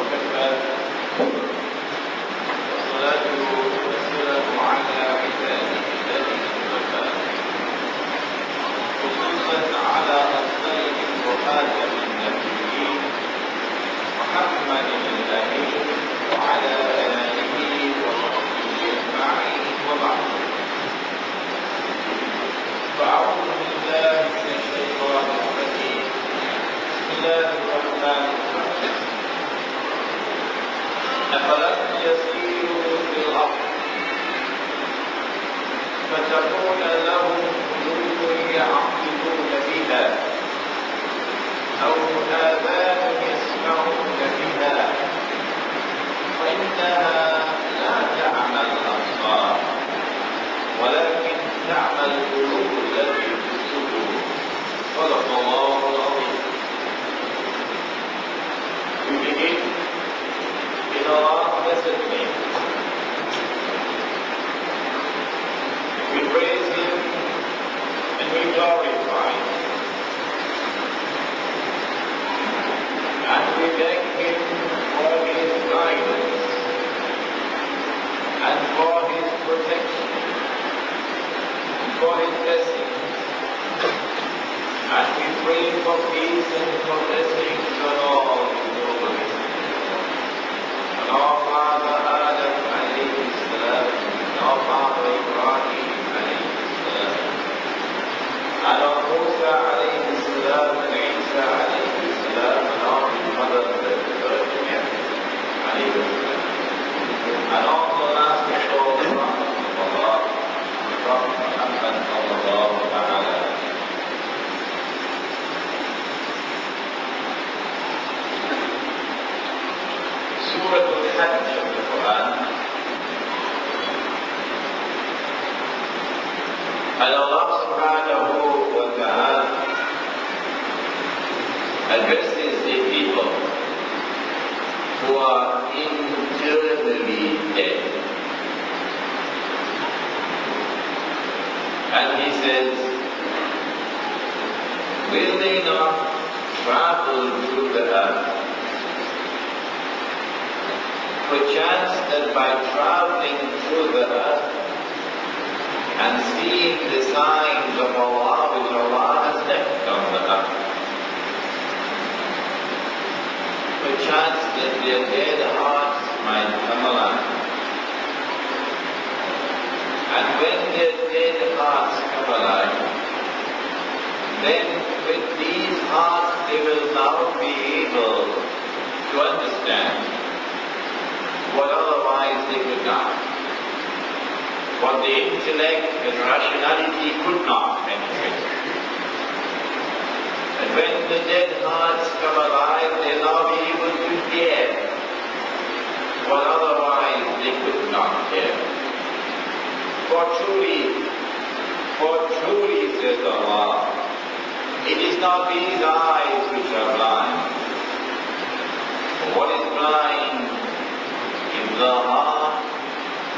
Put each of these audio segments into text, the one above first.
وكفى والصلاة والسلام على عباده الذين اصطفى خصوصا على أفضلهم وخاتم النبيين محمد الأمين وعلى آله وصحبه أجمعين وبعد فأعوذ بالله من الشيطان الرجيم بسم الله الرحمن الرحيم أفلم يسيروا في الأرض فتكون لهم قلوب يعقلون بها أو آذان يسمعون بها فإنها لا تعمى الأبصار ولكن تعمى القلوب التي في الصدور صدق الله العظيم. We begin in Allah's blessed name. We praise Him and we glorify Him. And we beg Him for His guidance and for His protection and for His blessings. And we pray for peace and for blessings on all His noble and our Father Adam alayhi salam, and our Father Ibrahim alayhi salam, and our Musa alayhi salam, and Isa alayhi salam, and our Mother the Virgin Mary alayhi salam, and all the last of all the prophets of Allah, Prophet Muhammad sallallahu ta'ala. Surah Al-Hajj of the Quran, and Allah subhanahu wa ta'ala addresses the people who are internally dead. And He says, will they not travel through the earth? Perchance that by traveling through the earth and seeing the signs of Allah which Allah has left on the earth, perchance that their dead hearts might come alive. And when their dead hearts come alive, then with these hearts they will now be able to understand what otherwise they could not. What the intellect and rationality could not penetrate. And when the dead hearts come alive, they'll now be able to hear what otherwise they could not hear. For truly, says Allah, it is not these eyes which are blind. For what is blind is the heart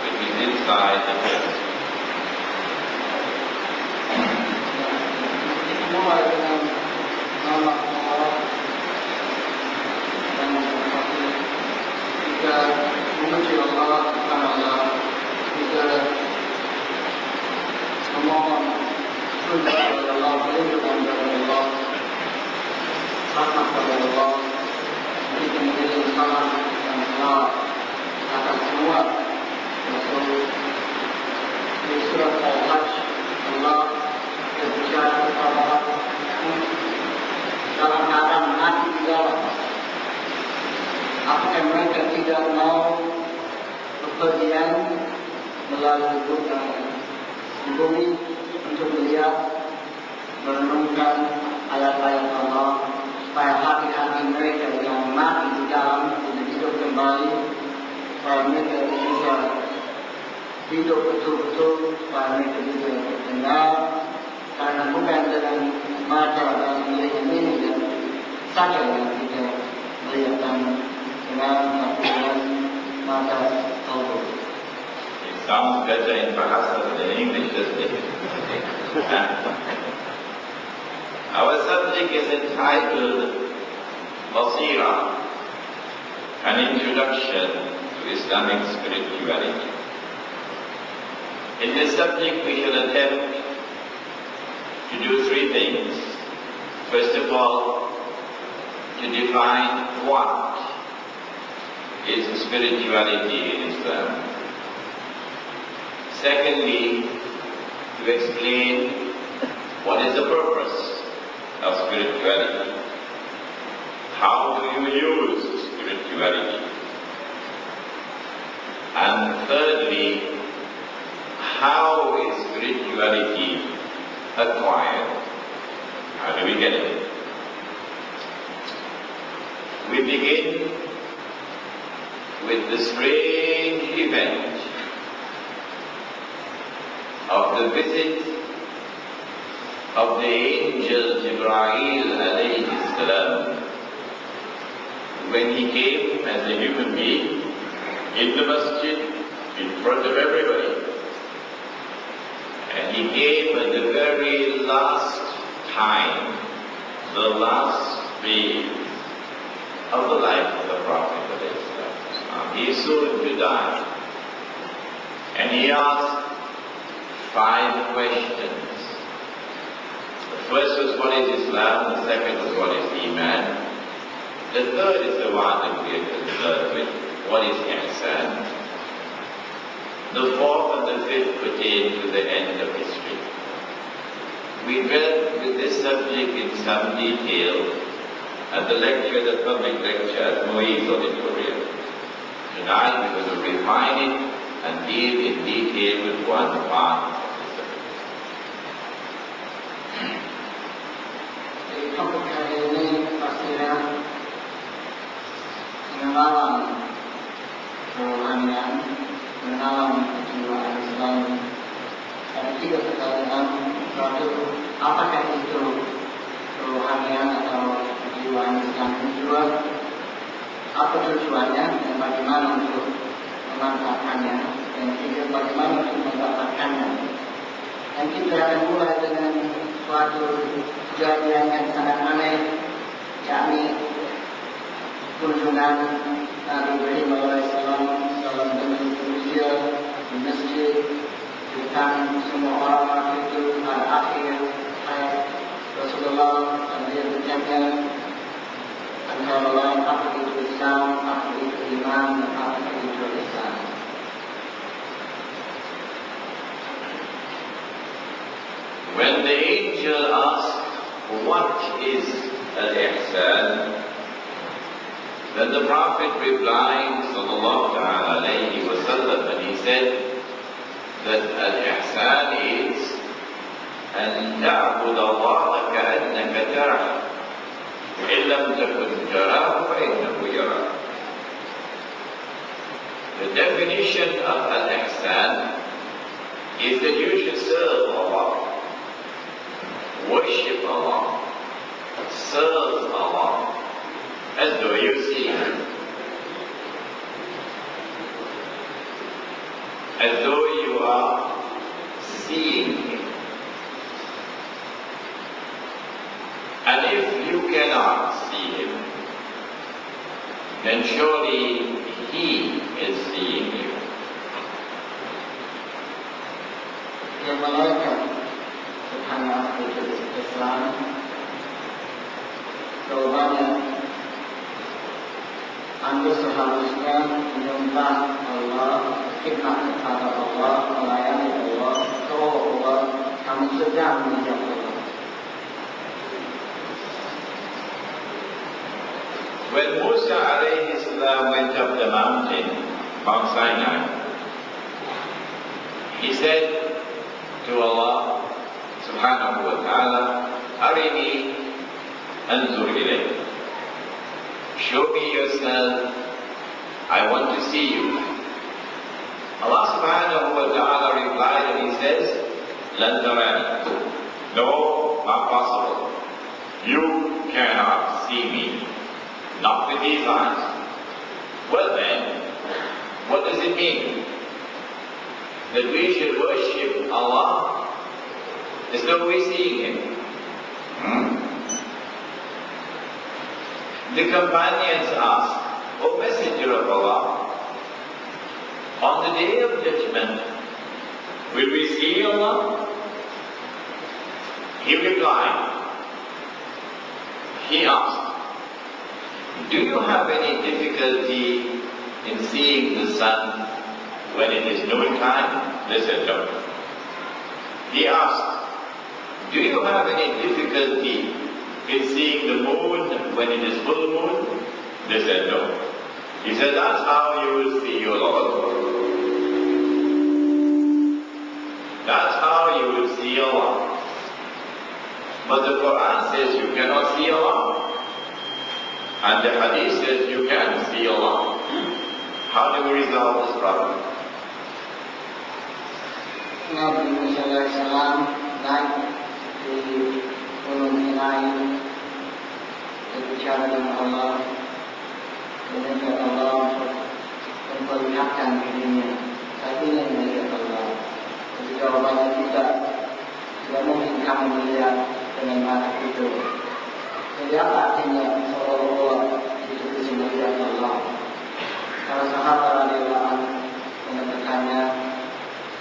which is inside the chest. Mulai dengan nama Allah dan kita memuji Allah Taala, kita memohon kepada Allah, perlindungan dari Allah, rahmat dari Allah, kita memberi salam dan salam atas semua Rasul. Di surat Al-Hajj Allah berbicara kepada dalam keadaan mati di dalam. Apakah mereka tidak mau bepergian melalui bumi untuk melihat, merenungkan ayat-ayat Allah, supaya hati-hati mereka yang mati di dalam tidak hidup kembali, supaya mereka bisa hidup betul-betul, supaya mereka bisa dengar, karena bukan dengan mata dan melihat ini saja yang kita melihat dengan mata Allah. It sounds better in Bahasa than in English, doesn't it? Our subject is entitled Basira, an introduction to Islamic spirituality. In this subject we shall attempt to do three things. First of all, to define what is spirituality in Islam. Secondly, to explain what is the purpose of spirituality. How do you use spirituality? And thirdly, how is spirituality acquired? How do we get it? We begin with the strange event of the visit of the angel Jibreel alayhi salam, when he came as a human being in the masjid in front of everybody. And he came at the very last time, the last phase of the life of the Prophet. He is soon to die. And he asked 5 questions. The first was, what is Islam? The second was, what is Iman? The third is the one that we are concerned with. What is Ihsan? The fourth and the fifth pertain to the end of history. We dealt with this subject in some detail at the public lecture at Moise Auditorium. Tonight we will refine it and deal in detail with one part of the subject. Di topik kali ini pastinya mengenal kerohanian, mengenal kejiwaan Islam, dan juga sekalian suatu apakah itu kerohanian atau kejiwaan Islam itu, apa tujuannya dan bagaimana untuk memanfaatkannya, dan juga bagaimana untuk mendapatkannya. Dan kita akan mulai dengan suatu kejadian yang sangat aneh, yakni kunjungan Nabi Ibrahim alaihissalam dalam bentuk manusia di masjid di depan semua orang waktu itu pada akhir hayat Rasulullah, dan dia bertanya antara lain apa itu Islam, apa itu iman, dan apa itu ihsan. When the angel asked, what is al-ihsan? Then the Prophet replied, sallallahu alayhi wa sallam, and he said that al-ihsan is أن تعبد الله كأنك تراه وإن لم تكن تراه فإنه يراك. The definition of al-ihsan is that you should serve Allah, worship Allah, serve Allah as though you see Him, as though you are seeing Him. And if you cannot see Him, then surely He is seeing you. Yang malaikat subhanahu Islam, jawabannya Anda seharusnya menyembah Allah, khidmat kepada Allah, melayani Allah, kalau Allah kamu sedang menjadi Allah. When Musa alayhi salam went up the mountain, Mount Sinai, he said to Allah subhanahu wa ta'ala, Arini anzur ilayk. Show me yourself, I want to see you. Allah subhanahu wa ta'ala replied and he says, Lan tarani. No, not possible. You cannot see me. Not with these eyes. Well then, what does it mean? That we should worship Allah as though we see Him. The companions asked, O Messenger replied, he asked, do you have any difficulty in seeing the sun when it is noontime? They said no. He asked, do you have any difficulty in seeing the moon when it is full moon? They said no. He said, that's how you will see your Lord. That's how you will see Allah. But the Quran says you cannot see Allah. And the Hadith says you can see Allah. How do we resolve this problem? Nabi Musa AS naik di Gunung Sinai berbicara dengan Allah, meminta Allah memperlihatkan dirinya. Saya ingin melihat Allah. Jadi jawabannya tidak mungkin kamu melihat dengan mata itu. Jadi apa artinya seolah-olah itu bisa melihat Allah? Para sahabat radhiyallahu anhu mengatakannya,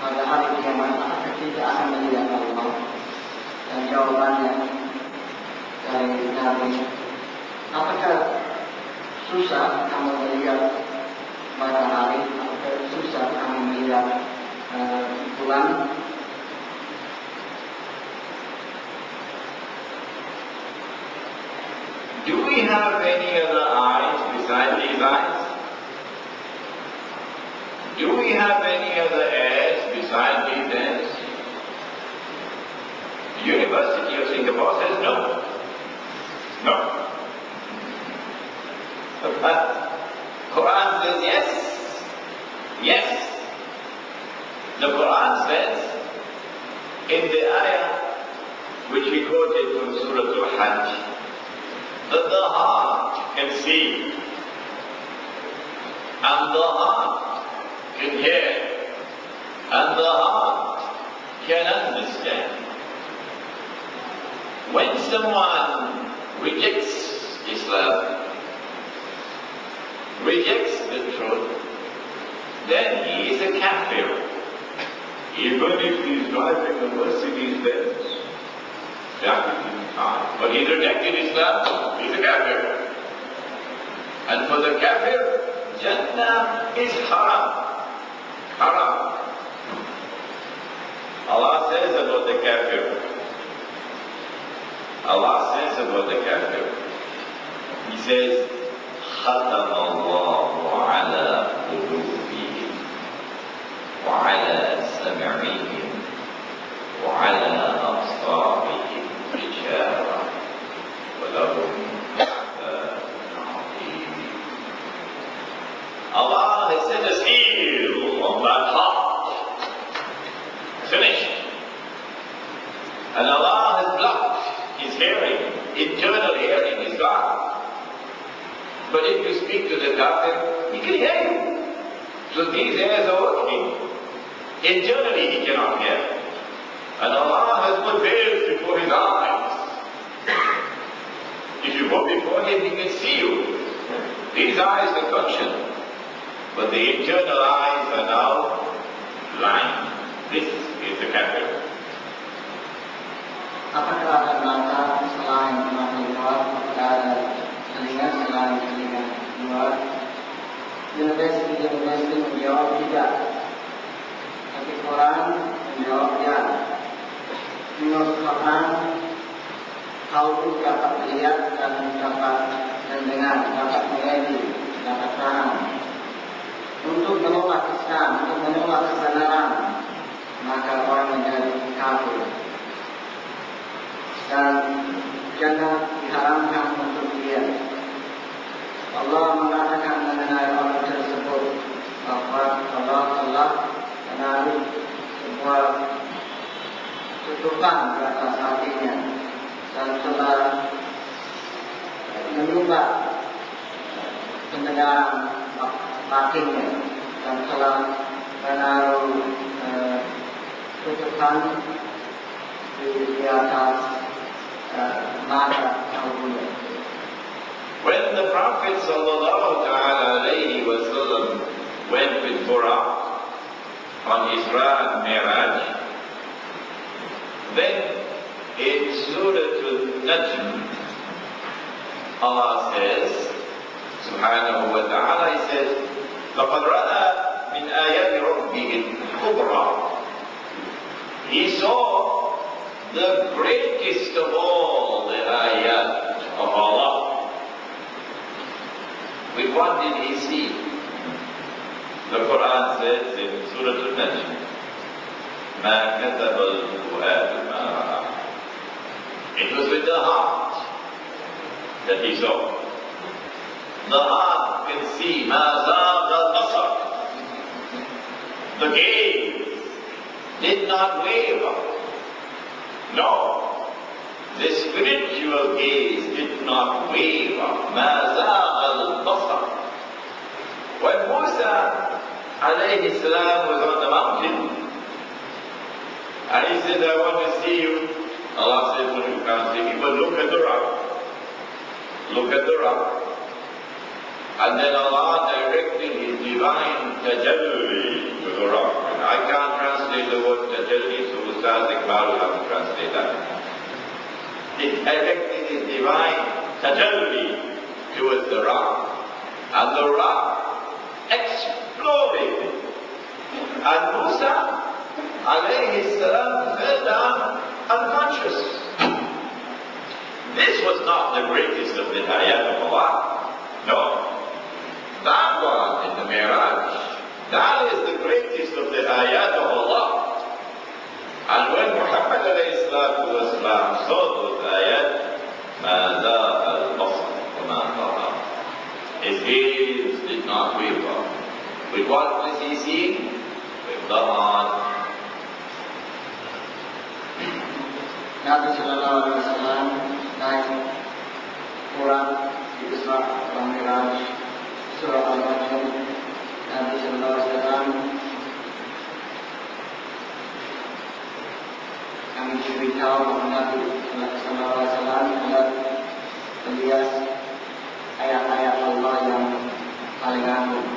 pada hari kiamat apakah kita akan melihat Allah? Dan jawabannya dari Nabi, apakah susah kamu melihat matahari? Apakah susah kamu melihat bulan? Do we have any other eyes besides these eyes? Do we have any other ears besides these ears? The University of Singapore says no. No. But Quran says yes. Yes. The Quran says in the ayah which we quoted from Surah Al-Hajj, that the heart can see, and the heart can hear, and the heart can understand. When someone rejects Islam, rejects the truth, then he is a kafir. Even if he is driving a Mercedes Benz, but he rejected Islam, he's a kafir. And for the kafir, Jannah is haram. Haram. Allah says about the kafir. Allah says about the kafir. He says, خَتَمَ اللَّهُ عَلَى قُلُوبِهِمْ وَعَلَى سَمْعِهِمْ وَعَلَى أَبْصَارِهِمْ غِشَاوَةٌ وَلَهُمْ عَذَابٌ عَظِيمٌ. Allah has set a seal on that heart. Finished. And Allah has blocked his hearing. Internal hearing is gone. But if you speak to the kafir, he can hear you. So these ears are working. Internally he cannot hear. And Allah has put veils before his eyes. If you go before him, he can see you. These eyes are function. But the internal eyes are now blind. This is the kafir. Apakah ada mata selain mata luar? Apakah ada telinga selain telinga luar? Universiti menjawab tidak. Tapi Quran menjawab ya. Menurut Quran, kau dapat melihat dan dapat mendengar, dapat mengerti, dapat paham. Untuk menolak Islam, untuk menolak kebenaran, maka orang menjadi kafir. Dan jannah diharamkan untuk dia. Allah mengatakan mengenai orang tersebut bahwa Allah telah menaruh sebuah tutupan di atas hatinya dan telah menyumbat pendengaran batinnya dan telah menaruh tutupan di atas mata kalbunya. When the Prophet ﷺ went with Buraq on Isra and Miraj, then In Surah Al-Najm, Allah says, subhanahu wa ta'ala, He says, لَقَدْ رَأَى مِنْ آيَاتِ رَبِّهِ الْكُبْرَى. He saw the greatest of all the ayat of Allah. With what did he see? The Quran says in Surah Al-Najm, مَا كَذَبَ الْفُؤَادُ مَا رَأَى. It was with the heart that he saw. The heart can see مَا زَاغَ الْبَصَرُ. The gaze did not waver. No, the spiritual gaze did not waver. مَا زَاغَ الْبَصَرُ. When Musa alayhi salam was on the mountain, and he said, I want to see you. Allah said, well, you can't see me, but look at the rock. Look at the rock. And then Allah directed His divine tajalli to the rock. And I can't translate the word tajalli, so Ustaz Iqbal will have to translate that. He directed His divine tajalli towards the rock. And the rock exploded. And Musa alayhi salam fell down unconscious. This was not the greatest of the ayat of Allah. No. That one in the Miraj, that is the greatest of the ayat of Allah. And when Muhammad alayhi salatu wasalam saw those ayat, مَا زَاغَ الْبَصَرُ وَمَا طَغَى. His gaze did not waver. With what was he seeing? With the heart. Nabi Sallallahu Alaihi Wasallam naik Quran di Isra dan Miraj Surah Al-Najm. Nabi Sallallahu Alaihi Wasallam kami diberitahu bahwa Nabi Sallallahu Alaihi Wasallam adalah melihat ayat-ayat Allah yang paling agung,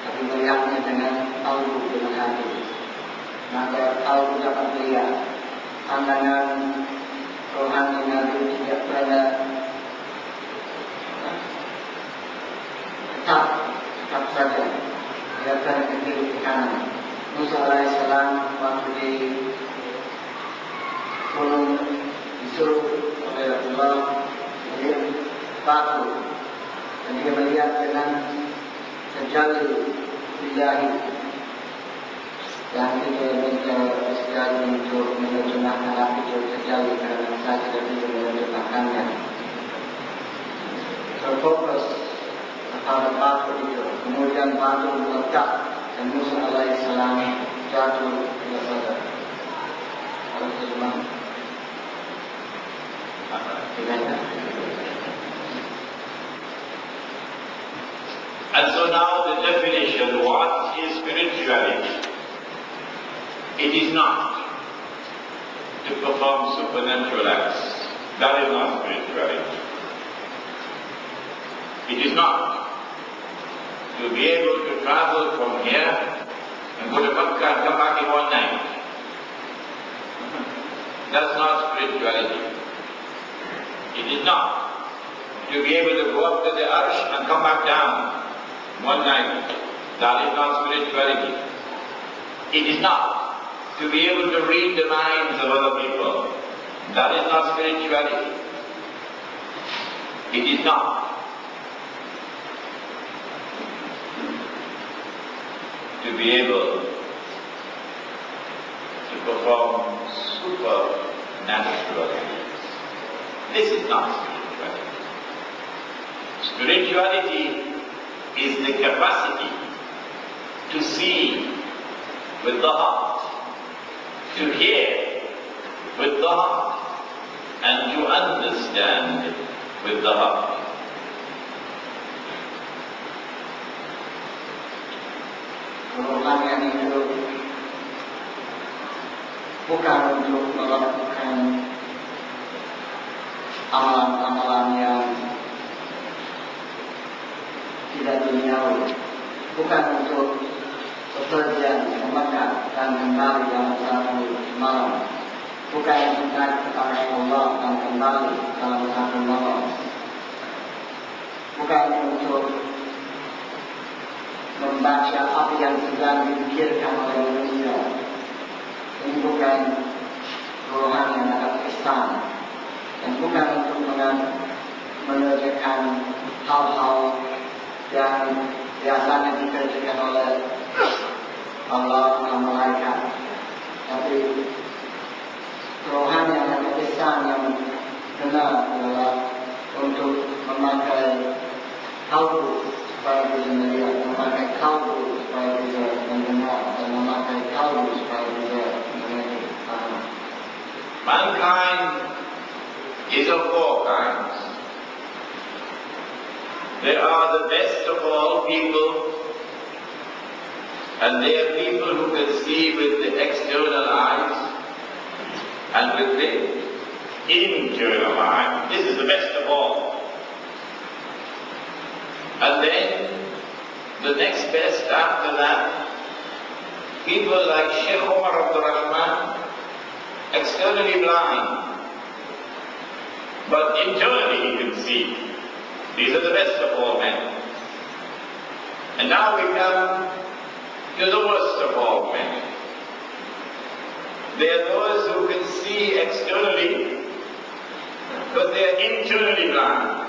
tapi melihatnya dengan qalbu, dengan hati. Maka qalbu dapat melihat. Pandangan rohani Nabi tidak pada tetap saja, tidak pada ke kiri ke kanan. Musa alaihissalam waktu di gunung disuruh oleh Allah melihat batu, dan dia melihat dengan tajalli billahi. Dan kita minta sekali untuk menerjemahkan apa itu terjadi karena saya tidak bisa menerjemahkannya. Terfokus kepada batu itu, kemudian batu meledak dan Musa alaihissalam jatuh ke sana. Kalau terjemah, tidak. And so now the definition, what is spirituality? It is not to perform supernatural acts. That is not spirituality. It is not to be able to travel from here and go to Makkah and come back in one night. That's not spirituality. It is not to be able to go up to the Arsh and come back down one night. That is not spirituality. It is not to be able to read the minds of other people. That is not spirituality. It is not to be able to perform supernatural things. This is not spirituality. Spirituality is the capacity to see with the heart, to hear with the heart, and to understand with the heart. Orang itu bukan untuk melakukan amalan-amalan yang tidak duniawi, bukan untuk bepergian ke Mekah dan kembali dalam satu malam, bukan ingat kepada Allah dan kembali dalam satu malam, bukan untuk membaca apa yang sedang dipikirkan oleh manusia. Ini bukan rohani yang ada Islam, dan bukan untuk mengerjakan hal-hal yang biasanya dikerjakan oleh Allah dan malaikat. Tapi rohani yang ada Islam yang benar adalah untuk memakai kalbu supaya bisa melihat, memakai kalbu supaya bisa mendengar, dan memakai kalbu supaya bisa mengerti. Mankind is of four kinds. There are the best of all people, and they are people who can see with the external eyes and with the internal eye. This is the best of all. And then the next best after that, people like Sheikh Umar Abdul Rahman, externally blind, but internally he can see. These are the best of all men. And now we come to the worst of all men. They are those who can see externally, but they are internally blind.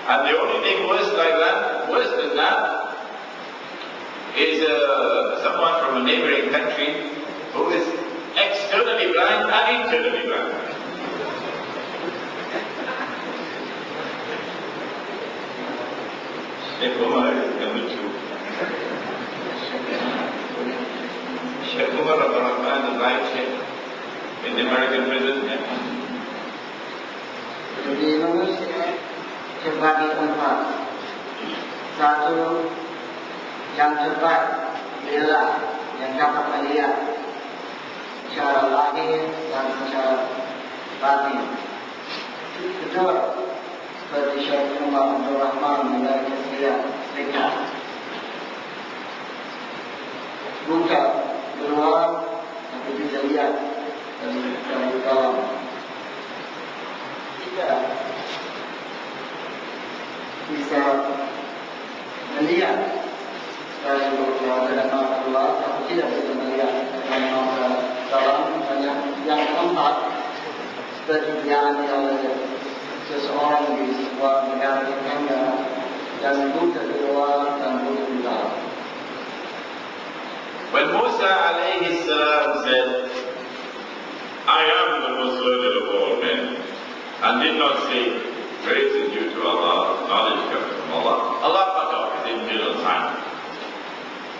And the only thing worse than that, is someone from a neighboring country who is externally blind and internally blind. Sheikh Umar is number 2. Sheikh Umar Abdul Rahman, the blind sheikh in the American prison. Jadi manusia terbagi empat. Satu, yang terbaik ialah yang dapat melihat secara lahir dan secara batin. Kedua, seperti Syekh Umar Abdul Rahman dari Syria Serikat, buka luar tapi bisa lihat dari dalam. Tiga, bisa melihat dari mata luar tapi tidak bisa melihat dari mata dalam. Dan yang keempat, seperti dialami oleh seseorang di sebuah negara tetangga yang buta di luar dan buta di dalam. When Musa alayhi salam said, I am the most learned of all men, and did not say, praise is due to Allah, knowledge comes from Allah, Allah cut off his internal sign.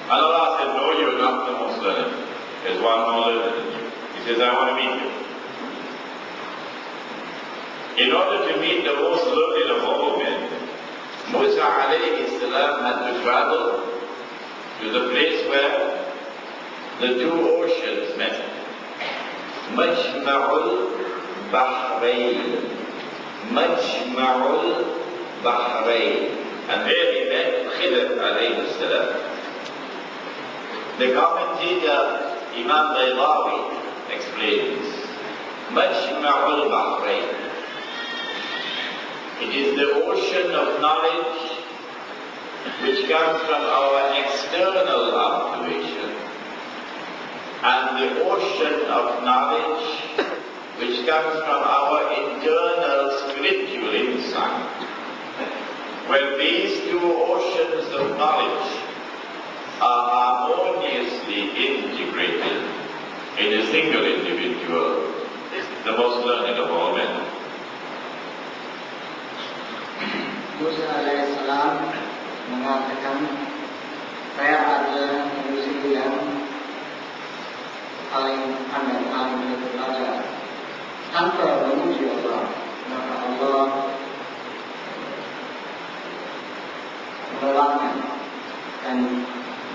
And Allah said, no, you're not the most learned. There's one more learned than you. He says, I want to meet you. In order to meet the most learned of all men, Musa alayhi salam had to travel to the place where the two oceans met. Majma'ul Bahrain. Majma'ul Bahrain. And there he met Khidr alayhi salam. The commentator Imam Baydawi explains, Majma'ul Bahrain. It is the ocean of knowledge which comes from our external observation, and the ocean of knowledge which comes from our internal spiritual insight. When these two oceans of knowledge are harmoniously integrated in a single individual, the most learned of all men. Musa alaihissalam mengatakan, saya adalah manusia yang paling pandai, paling belajar. Tanpa memuji Allah, maka Allah melanggar dan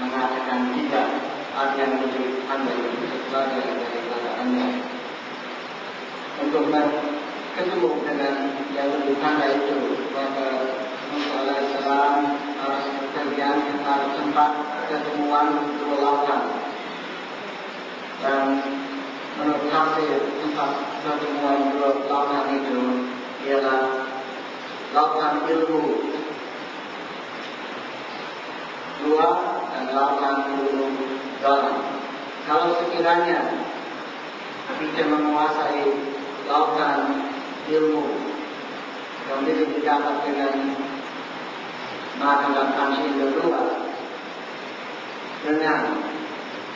mengatakan tidak ada yang lebih pandai untuk belajar daripada Anda. Untuk ketemu dengan yang lebih pandai itu, maka Musa alaihissalam harus berpergian ke tempat ketemuan dua lautan. Dan menurut tafsir tempat pertemuan dua lautan itu ialah lautan ilmu luar dan lautan ilmu dalam. Kalau sekiranya kita menguasai lautan ilmu yang bisa didapat dengan makan dan panci berdua dengan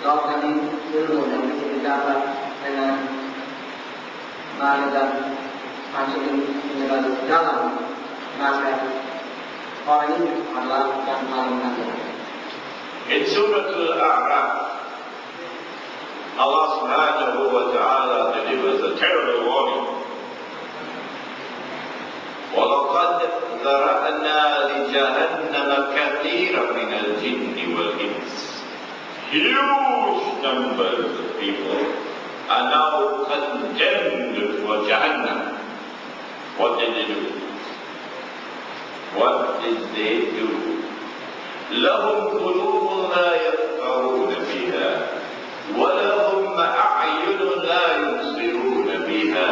lautan ilmu yang bisa didapat dengan makan dan panci dalam, maka orang ini adalah yang paling nanti. In Surah Al-A'raf, Allah Subhanahu wa Ta'ala delivers a terrible warning. وَلَقَدْ ذَرَأْنَا لِجَهَنَّمَ كَثِيرًا مِنَ الْجِنِّ وَالْإِنسِ. Huge numbers of people are now condemned for Jahannam. What did they do? What did they do? لهم قلوب لا يفقهون بها ولهم أعين لا يبصرون بها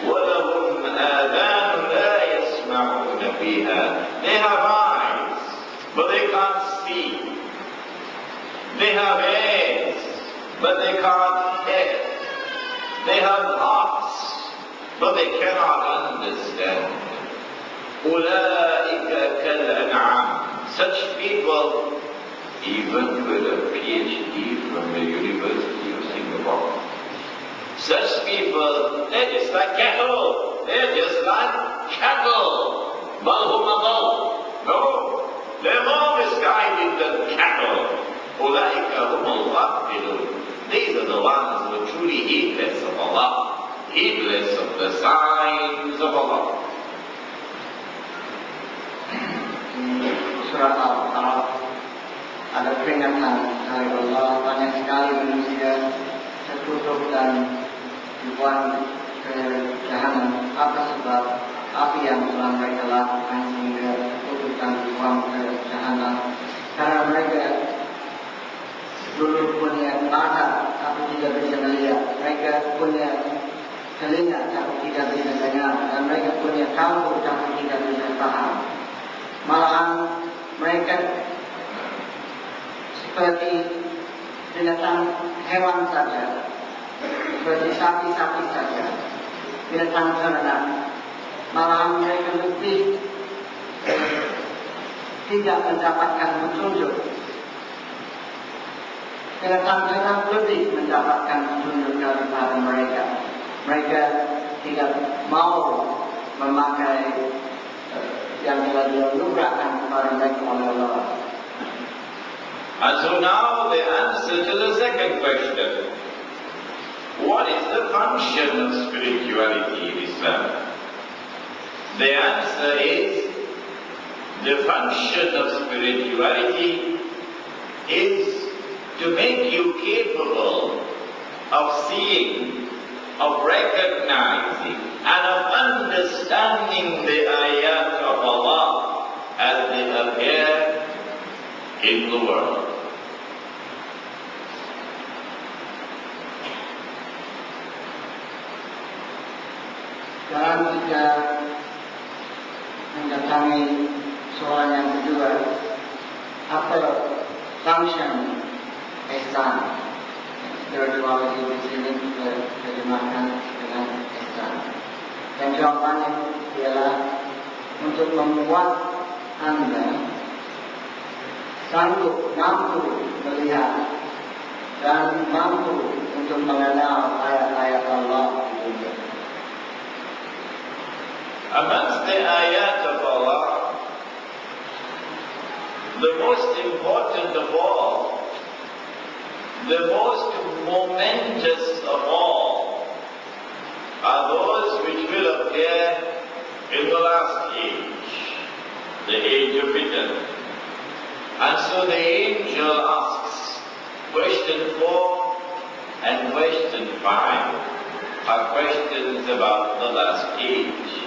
ولهم آذان لا يسمعون بها. They have eyes, but they can't see. They have ears, but they can't hear. They have hearts, but they cannot understand. أولئك كالأنعام. Such people, even with a PhD from the University of Singapore, such people, they're just like cattle. They're just like cattle. No, they're more misguided than cattle. These are the ones who are truly heedless of Allah, heedless of the signs of Allah. Surah Al-A'raf ada peringatan dari Allah, banyak sekali manusia terkutuk dan dibuang ke jahanam. Apa sebab api yang telah mereka lakukan sehingga terkutuk dan dibuang ke jahanam? Karena mereka dulu punya mata tapi tidak bisa melihat, mereka punya telinga tapi tidak bisa dengar, dan mereka punya kalbu tapi tidak bisa paham. Malahan mereka seperti binatang hewan saja, seperti sapi-sapi saja, binatang ternak. Malahan mereka lebih tidak mendapatkan petunjuk. Binatang ternak lebih mendapatkan petunjuk daripada mereka. Mereka tidak mau memakai yang telah dianugerahkan kepada mereka oleh Allah. And so now the answer to the second question. What is the function of spirituality in Islam? The answer is, the function of spirituality is to make you capable of seeing, of recognizing, and of understanding the ayat of Allah as they appear in the world. Dalam kita mendatangi soalan yang kedua, apa function Islam? Spirituality di sini kita terjemahkan dengan Islam. Dan jawabannya ialah untuk membuat Anda sanggup, mampu melihat dan mampu untuk mengenal ayat-ayat Allah di dunia. Amongst the ayat of Allah, the most important of all, the most momentous of all, are those which will appear in the last age, the age of fitan. And so the angel asks, question 4 and question 5 are questions about the last age.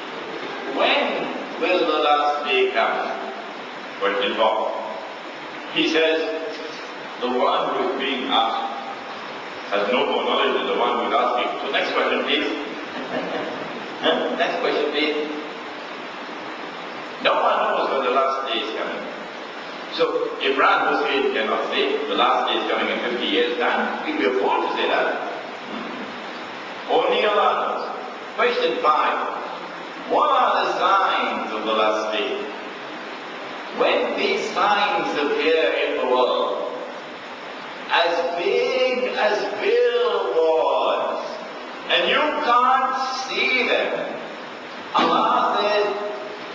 When will the last day come? Question 4. He says, the one who is being asked has no more knowledge than the one who is asking. So next question, please. Next question, please. No one knows when the last day is coming. So Imran Hussain cannot say the last day is coming in 50 years' time. We will afford to say that. Only Allah knows. Question 5. What are the signs of the last day? When these signs appear in the world, as big as billboards, and you can't see them, Allah says,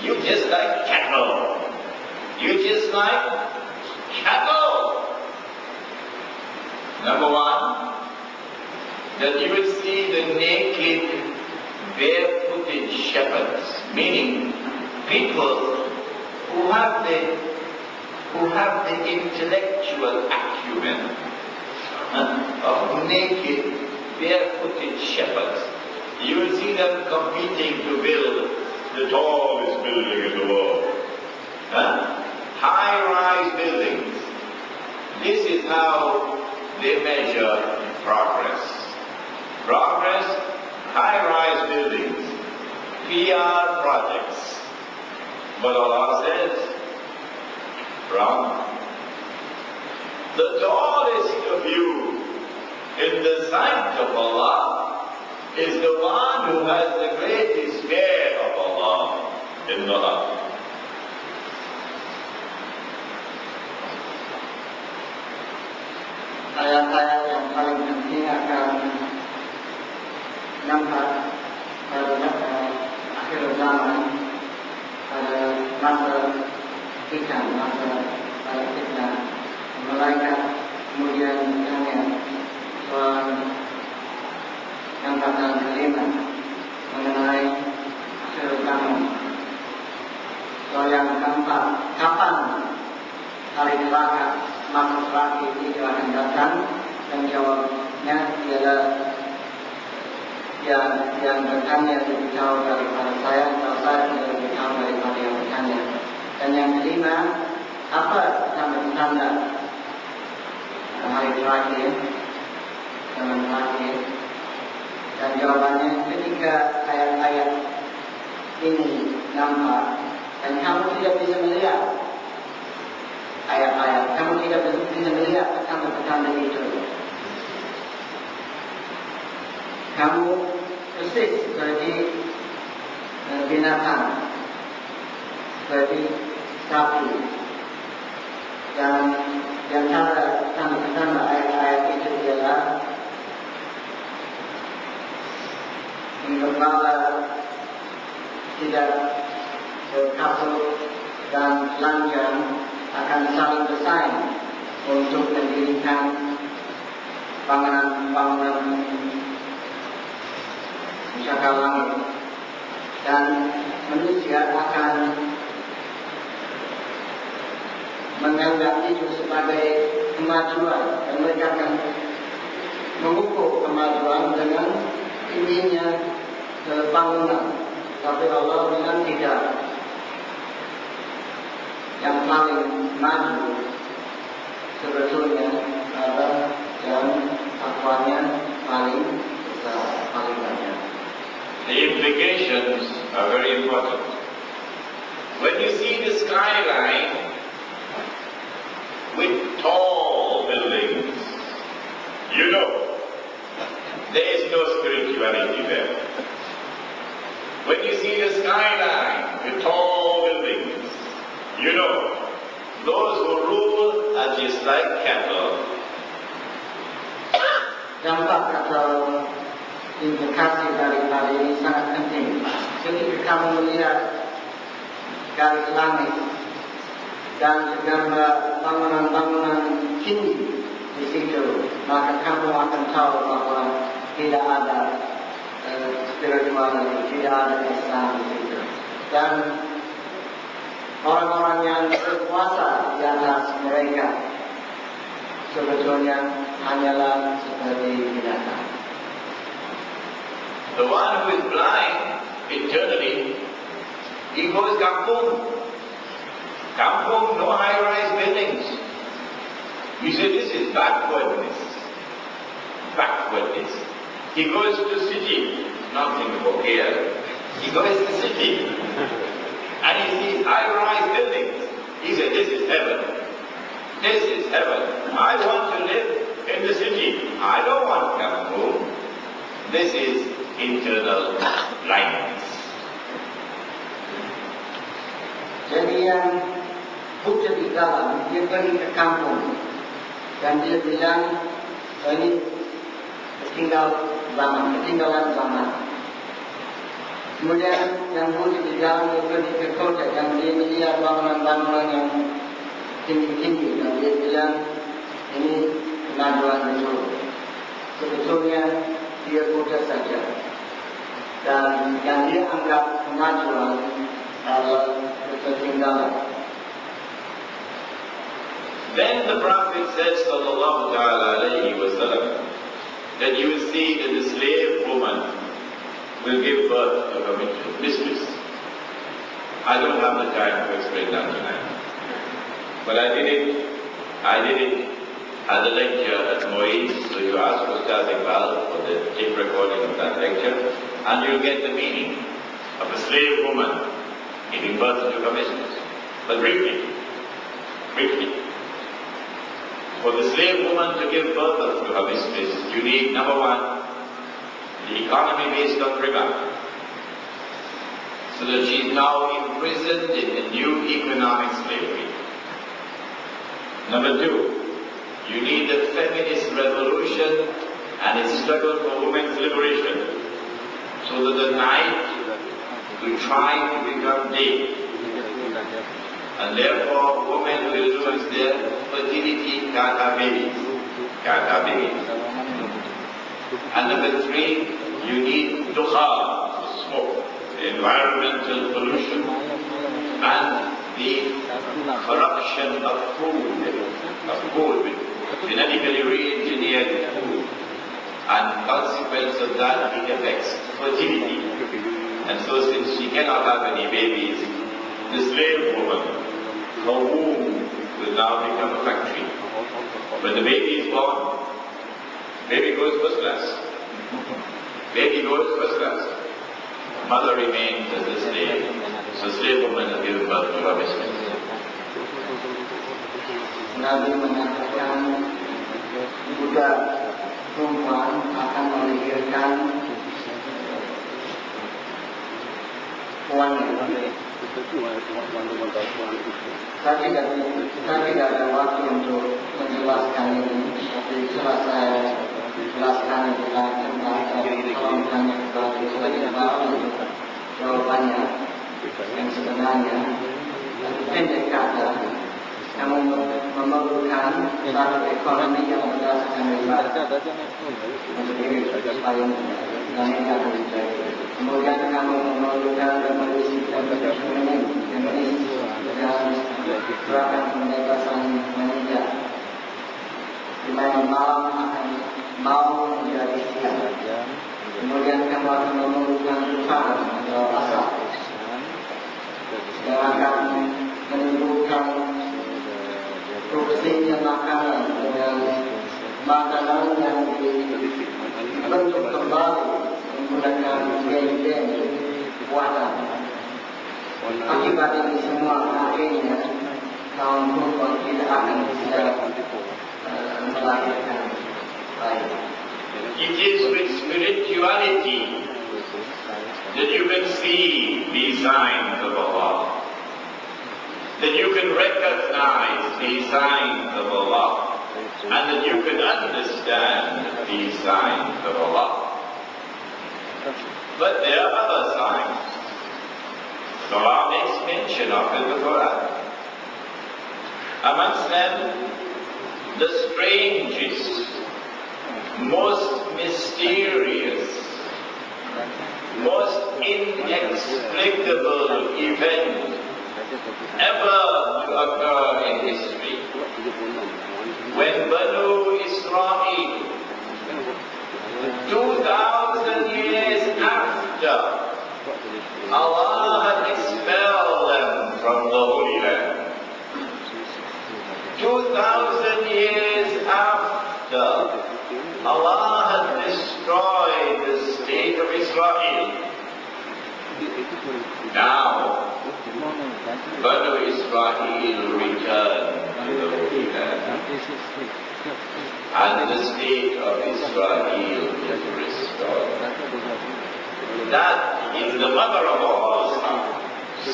you're just like cattle. You're just like cattle. Number 1, that you will see the naked, barefooted shepherds, meaning people who have the intellectual acumen of naked, barefooted shepherds. You will see them competing to build the tallest building in the world. High-rise buildings. This is how they measure progress. Progress, high-rise buildings, PR projects. But Allah says, wrong. The tallest of you in the sight of Allah is the one who has the greatest fear of Allah in the heart. Ayat-ayat yang paling penting akan nampak pada akhir zaman, pada masa kita, malaikat kemudian bertanya soal yang pertama kelima mengenai akhir zaman. Soal yang keempat, kapan hari neraka makhluk terakhir itu akan datang, dan jawabnya ialah yang bertanya lebih tahu daripada saya, atau saya lebih tahu daripada yang bertanya. Dan yang kelima, apa tanda-tanda hari terakhir, zaman terakhir? Dan jawabannya, ketika ayat-ayat ini nampak dan kamu tidak bisa melihat ayat-ayat, kamu tidak bisa melihat tanda-tanda itu. Kamu persis seperti binatang, seperti sapi. Dan di antara tanda-tanda ayat-ayat itu ialah gembala tidak berkasut dan telanjang akan saling bersaing untuk mendirikan bangunan-bangunan pusaka langit, dan manusia akan menganggap itu sebagai kemajuan, dan mereka akan mengukur kemajuan dengan tingginya bangunan. Tapi Allah bilang tidak. Yang paling maju sebetulnya adalah yang takwanya paling besar, paling banyak. The implications are very important. When you see the skyline with tall buildings, you know there is no spirituality there. When you see the skyline with tall buildings, you know those who rule are just like cattle. Dampak atau implikasi daripada ini sangat penting. Ketika kamu melihat garis langit dan segambar bangunan-bangunan tinggi di situ, maka kamu akan tahu bahwa tidak ada spirituality, tidak ada Islam di situ. Dan orang-orang yang berkuasa di atas mereka sebetulnya hanyalah seperti binatang. The one who is blind internally, he goes kampung. Kampung, no high-rise buildings. You say this is backwardness. backwardness. He goes to city, not Singapore, here. He goes to city, and he sees high-rise buildings. He says, this is heaven. This is heaven. I want to live in the city. I don't want to come home. This is internal blindness. Jadi yang bukan di dalam, dia pergi ke kampung dan dia bilang, ini ketinggalan zaman. Kemudian yang bukan di dalam, dia pergi ke kota dan dia melihat bangunan-bangunan yang tinggi-tinggi dan dia bilang, ini kemajuan itu. Sebetulnya dia buta saja. Dan yang dia anggap kemajuan adalah ketinggalan. Then the Prophet said, sallallahu alayhi wa sallam, that you will see that the slave woman will give birth to her mistress. I don't have the time to explain that tonight. But I did it at the lecture at Moise, so you ask Ustaz Iqbal for the tape recording of that lecture, and you'll get the meaning of a slave woman giving birth to her mistress. But briefly, for the slave woman to give birth to her mistress, you need, number one, the economy based on riba, so that she is now imprisoned in the new economic slavery. Number two, you need the feminist revolution and its struggle for women's liberation, so that the night will try to become day, and therefore women will lose their fertility, kata babies. And number three, you need dukhan, smoke, environmental pollution, and the corruption of food, genetically re-engineered food, and consequence of that it affects fertility. And so since she cannot have any babies, the slave woman, her womb will now become a factory. When the baby is born, baby goes first class. Baby goes first class. Mother remains as a slave. So slave woman has given birth to her mistress. Nabi mengatakan budak perempuan akan melahirkan wanita. Saya tidak ada waktu untuk menjelaskan ini. Tapi setelah saya jelaskan tentang kalau tanya kepada saya untuk jawabannya yang sebenarnya pendek kata yang memerlukan satu ekonomi yang berdasarkan riba untuk diri supaya wanita terjadi. Kemudian kamu memerlukan revolusi feminis dan gerakan pembebasan wanita, di mana malam akan mau menjadi siang. Kemudian kamu akan memerlukan tuhan atau rasa yang akan menimbulkan produksinya makanan dengan makanan yang dibentuk kembali menggunakan gen-gen buatan. Akibat ini semua akhirnya kaum perempuan tidak akan bisa melahirkan bayi. It is with spirituality that you can see the signs of Allah, that you can recognize the signs of Allah, and that you can understand the signs of Allah. But there are other signs that Allah makes mention of in the Quran. Amongst them, the strangest, most mysterious, most inexplicable event ever to occur in history. When Banu Israel, 2,000 years after Allah had expelled them from the Holy Land, 2,000 years after Allah had Israel. Now, Banu Israel returned to the Holy Land, and the state of Israel is restored. That is the mother of all science.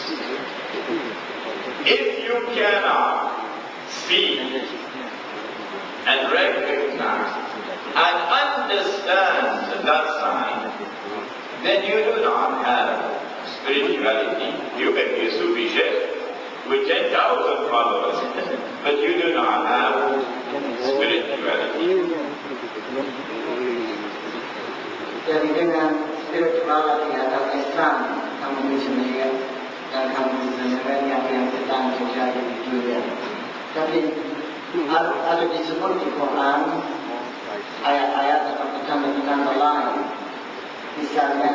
If you cannot see and recognize and understand that sign, then you do not have spirituality. You can be a Sufi sheikh with 10,000 followers, but you do not have spirituality. Jadi dengan spirituality atau Islam, kamu bisa melihat dan kamu bisa melihat yang sedang terjadi di dunia. Tapi ada disebut di Quran ayat-ayat atau petanda-petanda lain, misalnya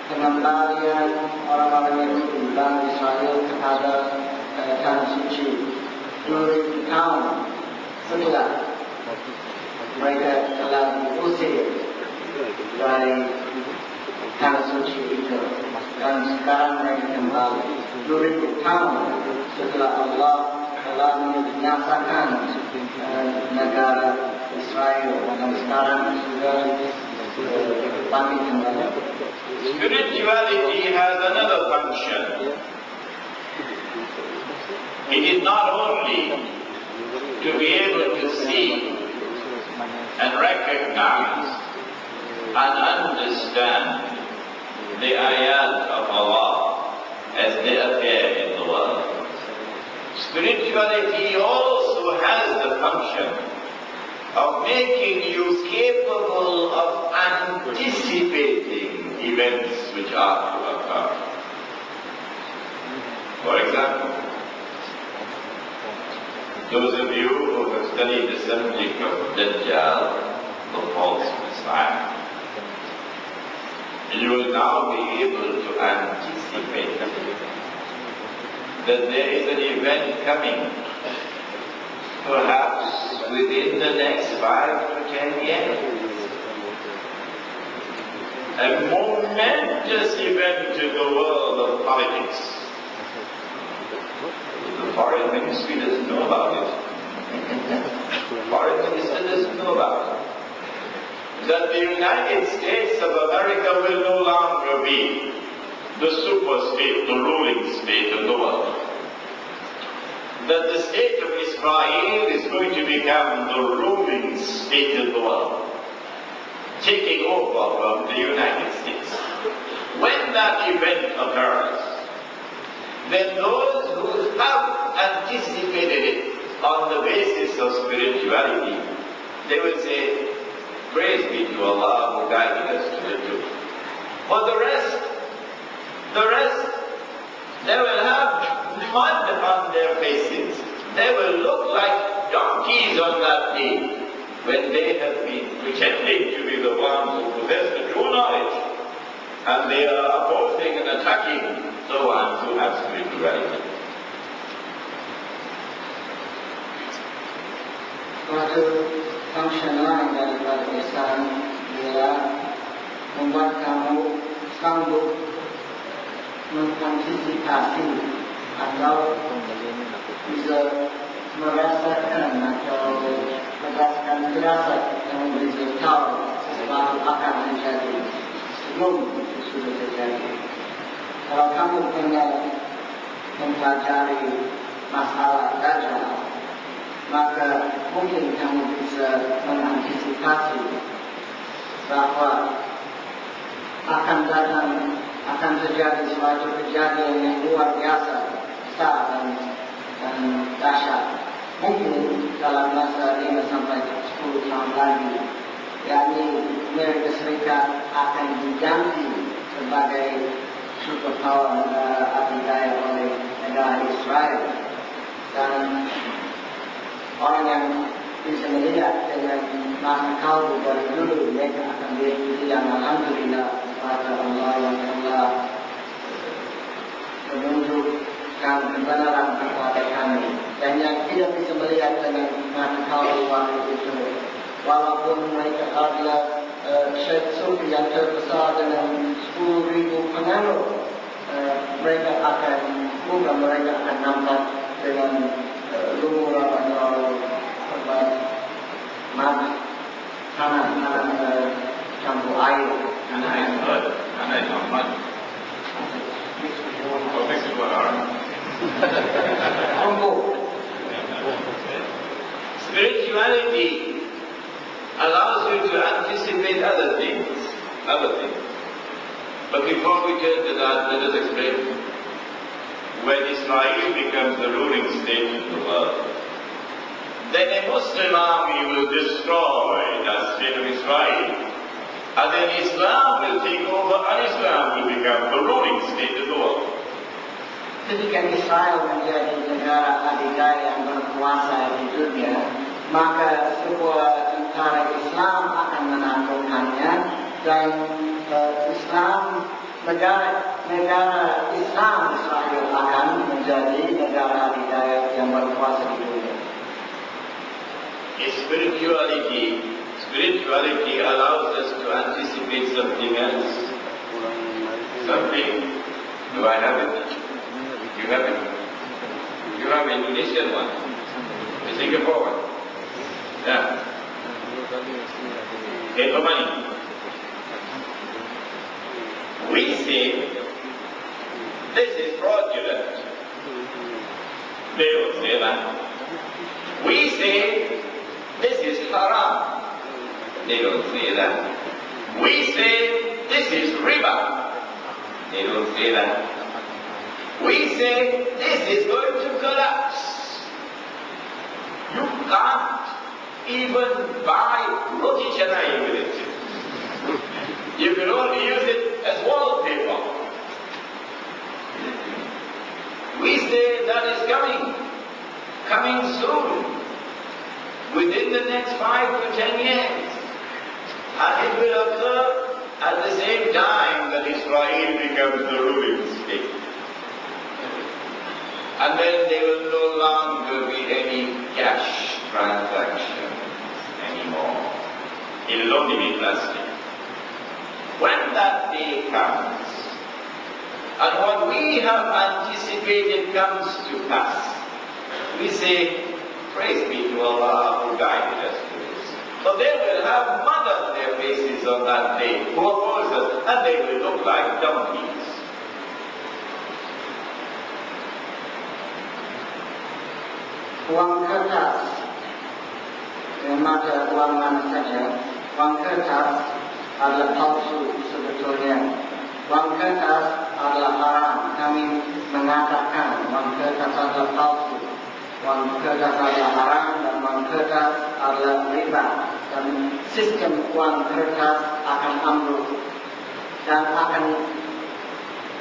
pengembalian orang-orang Yahudi Bani Israel kepada tanah suci 2000 tahun setelah mereka telah diusir dari tanah suci itu, dan sekarang mereka kembali 2000 tahun setelah Allah telah membinasakan negara Israel, dan sekarang sudah bangkit kembali. Spirituality has another function. It is not only to be able to see and recognize and understand the ayat of Allah as they appear in the world. Spirituality also has the function of making you capable of anticipating events which are to occur. For example, those of you who have studied the subject of Dajjal, the false Messiah, you will now be able to anticipate that there is an event coming, perhaps within the next 5 to 10 years. A momentous event in the world of politics. The foreign ministry doesn't know about it. The foreign minister doesn't know about it. That the United States of America will no longer be the super state, the ruling state of the world. That the state of Israel is going to become the ruling state of the world, taking over from the United States. When that event occurs, then those who have anticipated it on the basis of spirituality, they will say, praise be to Allah who guided us to the truth. For the rest, they will have mud on their faces. They will look like donkeys on that day, when they have been pretending to be the ones who possess the true knowledge, and they are opposing and attacking the ones who have spirituality. Suatu function lain daripada Islam ialah membuat kamu sanggup mengantisipasi atau bisa merasakan atau berdasarkan firasat yang memberitahu sesuatu akan terjadi sebelum itu sudah terjadi. Kalau kamu ingin mempelajari masalah Dajjal, maka mungkin kamu bisa mengantisipasi bahwa akan terjadi suatu kejadian yang luar biasa, besar dan dahsyat. Mungkin dalam masa 5 sampai 10 tahun lagi, yakni Amerika Serikat akan diganti sebagai superpower negara adidaya oleh negara Israel, dan orang yang bisa melihat dengan mata kalbu dari dulu, mereka akan bilang alhamdulillah kepada Allah yang telah menunjukkan kebenaran kepada kami. Dan yang tidak bisa melihat dengan mata kalbu waktu itu, walaupun mereka adalah Syekh Sufi yang terbesar dengan 10,000 pengaruh, mereka akan nampak dengan lumuran atau tanah campur air. Tanah yang amat. Spirituality allows you to anticipate other things. But before we turn to that, let us explain. When Israel becomes the ruling state of the world, then a Muslim army will destroy that state of Israel. And then Islam will take over and Islam will become the ruling state of the world. Ketika Israel menjadi negara adidaya yang berkuasa di dunia, maka sebuah tentara Islam akan menaklukkannya dan negara Islam Israel akan menjadi negara adidaya yang berkuasa di dunia. Spirituality allows us to anticipate something else. Do I have it? You have it? You have Indonesian one. The Singapore one. Yeah. Okay, for money. We say this is fraudulent. They don't say that. We say this is haram. They don't say that. We say this is riba. They don't say that. We say this is going to collapse. You can't even buy roti canai with it. You can only use it as wallpaper. We say that is coming soon, within the next 5 to 10 years. And it will occur at the same time that Israel becomes the ruling state. And then there will no longer be any cash transactions anymore. It will only be plastic. When that day comes, and what we have anticipated comes to pass, we say, praise be to Allah who guided us to this. So they will have mud on their faces on that day who oppose us, and they will look like donkeys. Uang kertas, mata uang mana saja, uang kertas adalah palsu sebetulnya. Uang kertas adalah haram. Kami mengatakan uang kertas adalah palsu. Uang kertas adalah haram dan uang kertas adalah riba. Dan sistem uang kertas akan ambruk dan akan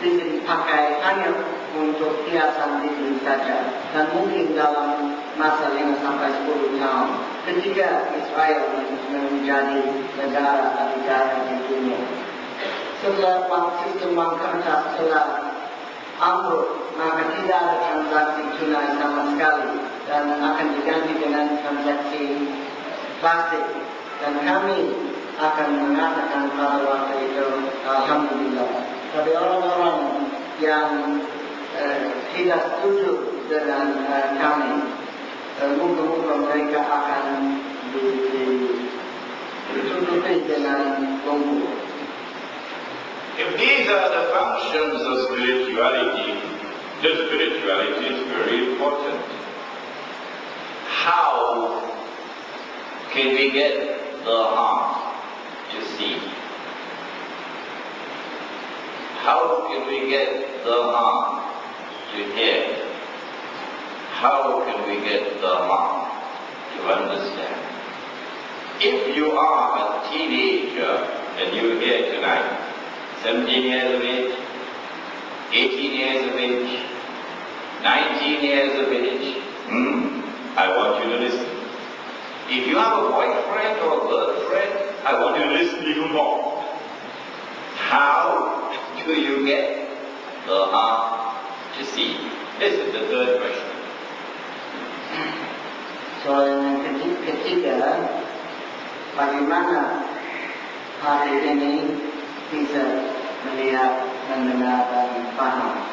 dipakai hanya untuk hiasan diri saja, dan mungkin dalam masa 5 sampai 10 tahun ketika Israel menjadi negara adidaya di dunia. Setelah sistem uang kertas telah ambruk, maka tidak ada transaksi tunai sama sekali dan akan diganti dengan transaksi plastik, dan kami akan mengatakan pada waktu itu alhamdulillah. Tapi orang-orang yang tidak setuju dengan kami, muka-muka mereka akan ditutupi dengan bumbu. If these are the functions of spirituality, this spirituality is very important. How can we get the heart to see? How can we get the heart to hear? How can we get the heart to understand? If you are a teenager and you're here tonight, 17 years of age, 18 years of age, 19 years of age, I want you to listen. If you have a boyfriend or girlfriend, I want you to listen even more. How do you get the heart to see? This is the third question. Soal yang ketiga, bagaimana hari ini bisa melihat, mendengar dan paham.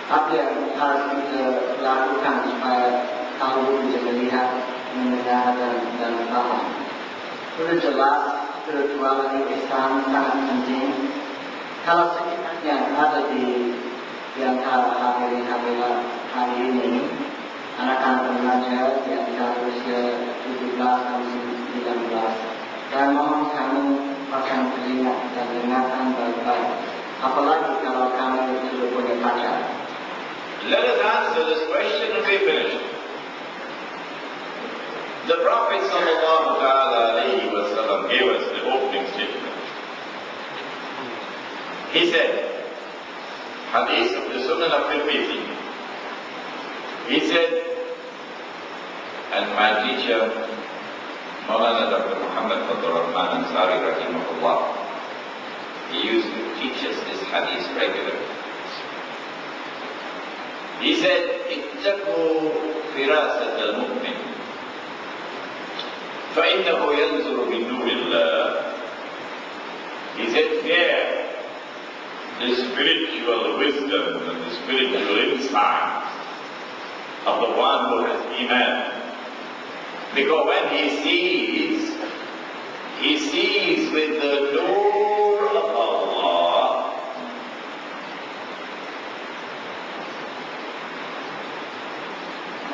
Apa yang harus kita lakukan supaya kamu bisa melihat, mendengar dan paham? Sudah jelas spirituality Islam sangat penting. Kalau sekiranya ada di antara hadirin-hadirat hari ini, anak-anak remaja di antara usia 17 dan 19, saya mohon kamu pasang telinga dan dengarkan baik-baik. Apalagi kalau kamu sudah punya pacar. Let us answer this question and we finish. The Prophet ﷺ gave us the opening statement. He said, Hadith of the Sunan of Tirmidhi, he said, and my teacher, Maulana Dr. Muhammad Fadl Rahman Ansari rahimahullah, he used to teach us this hadith regularly. He said, اتقوا فراسة المؤمن فإنه ينظر بنور الله. He said, fear the spiritual wisdom and the spiritual insight of the one who has Iman. Because when he sees with the nur of Allah.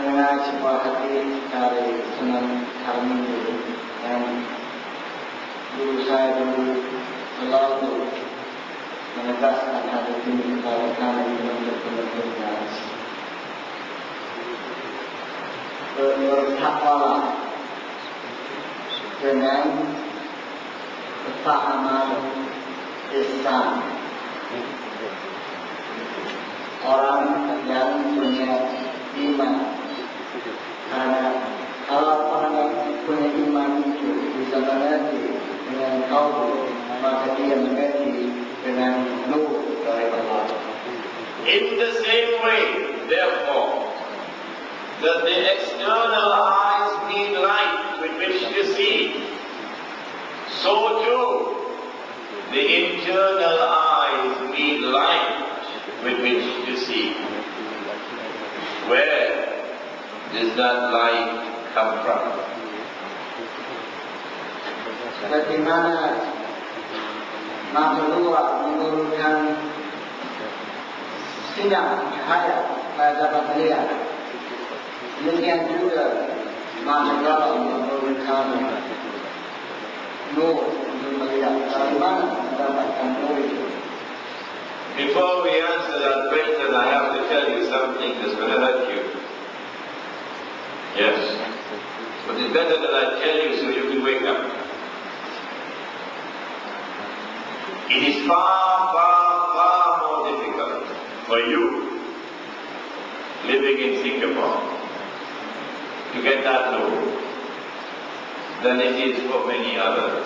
Mengenai sebuah hadis dari Sunan Tirmidzi yang guru saya dulu selalu menegaskan hadis ini kepada kami benar-benar jelas. Bertakwalah dengan kepahaman Islam. Orang yang punya iman, karena kalau orang yang punya iman itu bisa mengerti dengan kaum, maka dia mengerti dengan nur dari Allah. In the same way, therefore, that the external eyes need light with which to see, so too the internal eyes need light with which to see. Where does that light come from? Bagaimana mata luar menurunkan sinar cahaya pada dapat melihat, demikian juga mata dalam menurunkan nur untuk melihat. Bagaimana mendapatkan nur itu? Before we answer that question, I have to tell you something that's going to hurt you. Yes. But it's better that I tell you so you can wake up. It is far, far, far more difficult for you living in Singapore to get that low than it is for many others.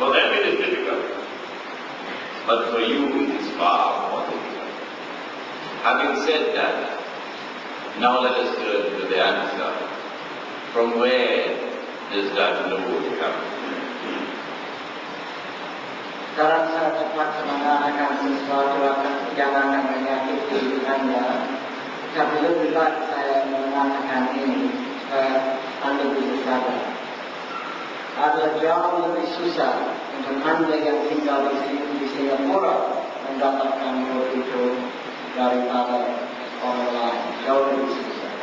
For them it is difficult, but for you it is far more difficult. Having said that, now let us turn to the answer. From where does that nur come? Sekarang saya cepat mengatakan sesuatu yang akan menyakiti Anda. Tapi lebih baik saya mengatakan ini supaya Anda bisa sadar. Ada jauh lebih susah untuk Anda yang tinggal di Singapura mendapatkan nur itu daripada orang lain. Jauh lebih susah.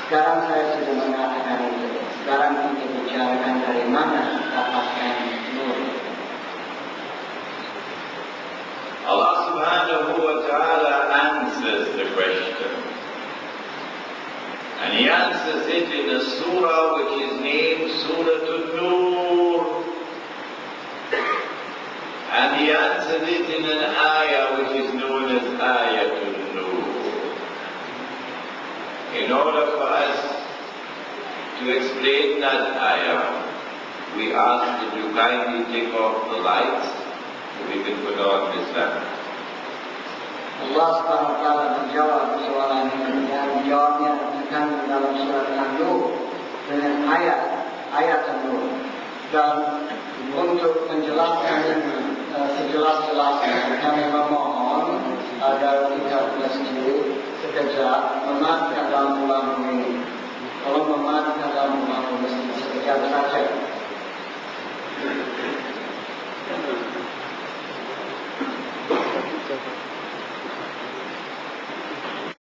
Sekarang saya sudah mengatakan itu. Sekarang kita bicarakan dari mana dapatkan nur. Allah subhanahu wa ta'ala answers the question. And He answers it in a surah which is named Surah An-Nur. And He answers it in an ayah which is known as Ayatul Nur. In order for us to explain that ayah, we ask that you kindly take off the lights so we can put on this lamp. Allah Subhanahu wa Ta'ala menjawab soalan ini dan jawabnya terkandung dalam surat An-Nur dengan ayat An-Nur. Dan untuk menjelaskan sejelas-jelasnya, kami memohon agar kita masjid sekejap mematikan lampu ini. Tolong mematikan lampu masjid sekejap saja.